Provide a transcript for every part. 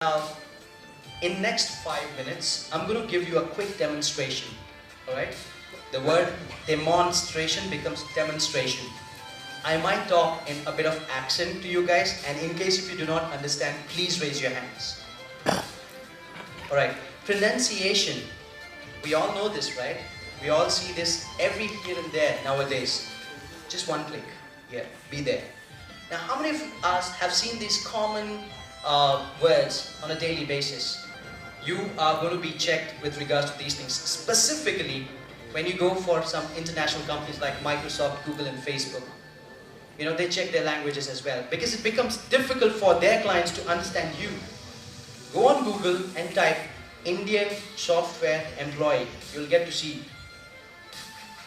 Now, in next 5 minutes, I'm going to give you a quick demonstration. Alright? The word demonstration becomes demonstration. I might talk in a bit of accent to you guys, and in case if you do not understand, please raise your hands. Alright, pronunciation. We all know this, right? We all see this every here and there nowadays. Just one click. Yeah, be there. Now, how many of us have seen these common words on a daily basis? You are going to be checked with regards to these things. Specifically, when you go for some international companies like Microsoft, Google and Facebook. You know, they check their languages as well, because it becomes difficult for their clients to understand you. Go on Google and type Indian software employee. You'll get to see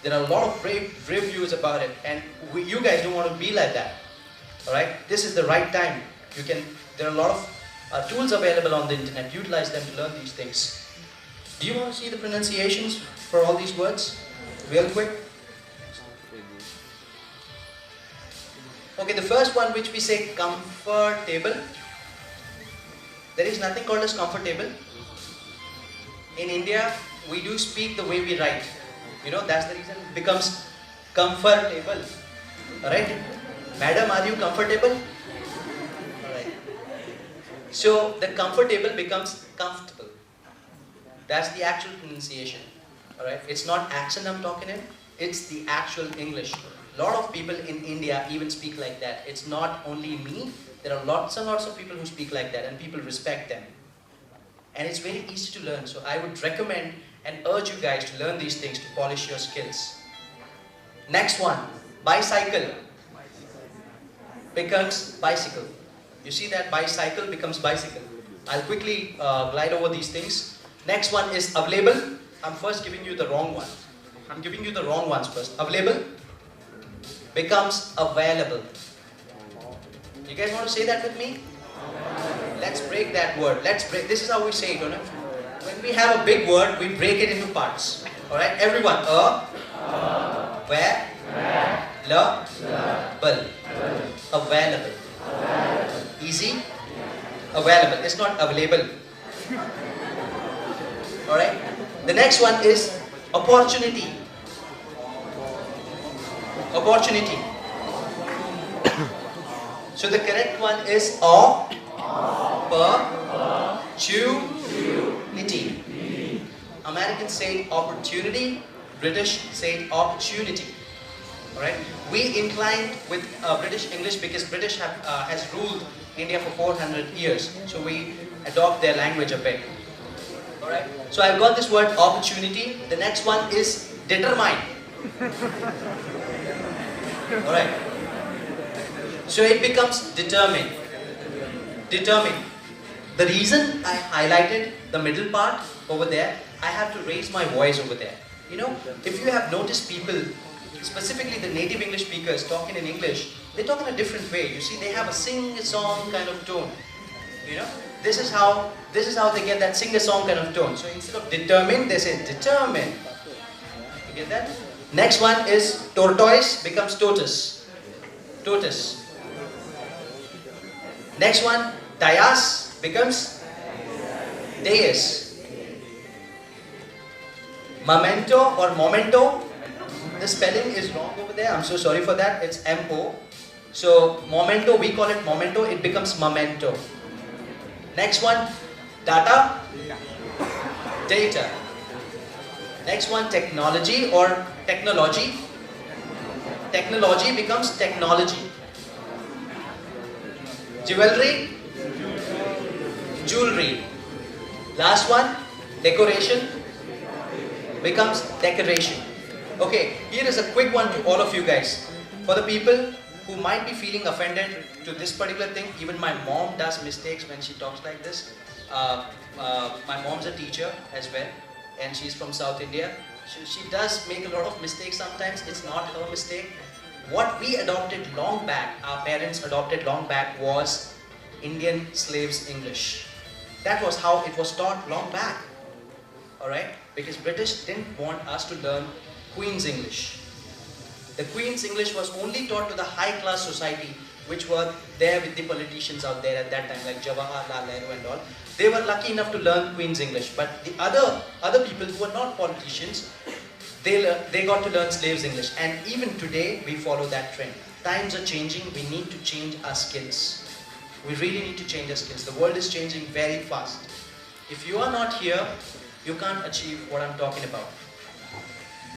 there are a lot of reviews about it, and you guys don't want to be like that. Alright, this is the right time. There are a lot of tools available on the internet. Utilize them to learn these things. Do you want to see the pronunciations for all these words? Real quick. Okay, the first one, which we say comfortable. There is nothing called as comfortable. In India, we do speak the way we write. You know, that's the reason it becomes comfortable. Alright? Madam, are you comfortable? Alright. So, the comfortable becomes comfortable. That's the actual pronunciation. Alright? It's not accent I'm talking in. It's the actual English. A lot of people in India even speak like that. It's not only me. There are lots and lots of people who speak like that, and people respect them. And it's very easy to learn. So I would recommend and urge you guys to learn these things to polish your skills. Next one, bicycle becomes bicycle. You see that bicycle becomes bicycle. I'll quickly glide over these things. Next one is available. I'm first giving you the wrong one. I'm giving you the wrong ones first. Available becomes available. You guys want to say that with me? Let's break that word. Let's break. This is how we say it, don't it? When we have a big word, we break it into parts. Alright, everyone. Where, bul. Available. Easy? Available. It's not available. Alright? The next one is opportunity. Opportunity. So the correct one is opportunity. Americans say opportunity, British say opportunity. Alright? We inclined with British English because British has ruled India for 400 years. So we adopt their language a bit. Alright? So I've got this word opportunity. The next one is determine. Alright? So it becomes determine. Determine. The reason I highlighted the middle part over there, I have to raise my voice over there. You know, if you have noticed people, specifically the native English speakers talking in English, they talk in a different way. You see, they have a sing-a-song kind of tone. You know, this is how they get that sing-a-song kind of tone. So instead of determine, they say determine. You get that? Next one is tortoise becomes tortoise. Tortoise. Next one, dais becomes dais. Memento or momento, the spelling is wrong over there. I'm so sorry for that. It's M-O. So momento, we call it momento. It becomes memento. Next one, data. Data. Next one, technology or technology. Technology becomes technology. Jewelry. Jewelry. Last one, decoration becomes decoration. Okay, here is a quick one to all of you guys. For the people who might be feeling offended to this particular thing, even my mom does mistakes when she talks like this. My mom's a teacher as well, and she's from South India. She does make a lot of mistakes sometimes. It's not her mistake. What we adopted long back, our parents adopted long back, was Indian slaves English. That was how it was taught long back. Alright? Because British didn't want us to learn Queen's English. The Queen's English was only taught to the high class society which were there with the politicians out there at that time, like Jawaharlal Nehru and all. They were lucky enough to learn Queen's English, but the other people who were not politicians, they got to learn slaves English. And even today, we follow that trend. Times are changing, we need to change our skills. We really need to change our skills. The world is changing very fast. If you are not here, you can't achieve what I'm talking about.